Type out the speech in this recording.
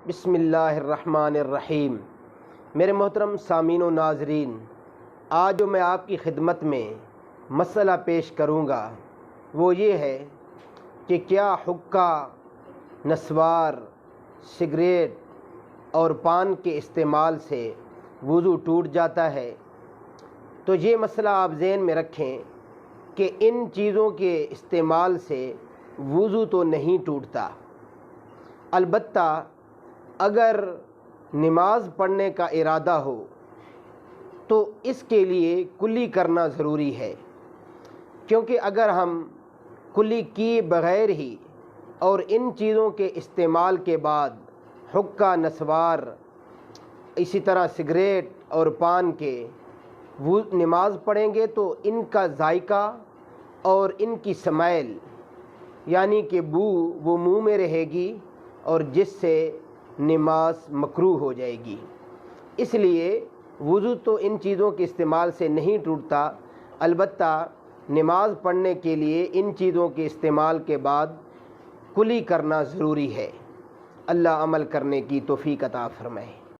بسم اللہ الرحمن الرحیم۔ میرے محترم سامعین و ناظرین، آج جو میں آپ کی خدمت میں مسئلہ پیش کروں گا وہ یہ ہے کہ کیا حقہ، نسوار، سگریٹ اور پان کے استعمال سے وضو ٹوٹ جاتا ہے؟ تو یہ مسئلہ آپ ذہن میں رکھیں کہ ان چیزوں کے استعمال سے وضو تو نہیں ٹوٹتا، البتہ اگر نماز پڑھنے کا ارادہ ہو تو اس کے لیے کلی کرنا ضروری ہے، کیونکہ اگر ہم کلی کیے بغیر ہی اور ان چیزوں کے استعمال کے بعد حقہ، نسوار، اسی طرح سگریٹ اور پان کے نماز پڑھیں گے تو ان کا ذائقہ اور ان کی سمیل یعنی کہ بو وہ منہ میں رہے گی اور جس سے نماز مکروہ ہو جائے گی۔ اس لیے وضو تو ان چیزوں کے استعمال سے نہیں ٹوٹتا، البتہ نماز پڑھنے کے لیے ان چیزوں کے استعمال کے بعد کلی کرنا ضروری ہے۔ اللہ عمل کرنے کی توفیق عطا فرمائے۔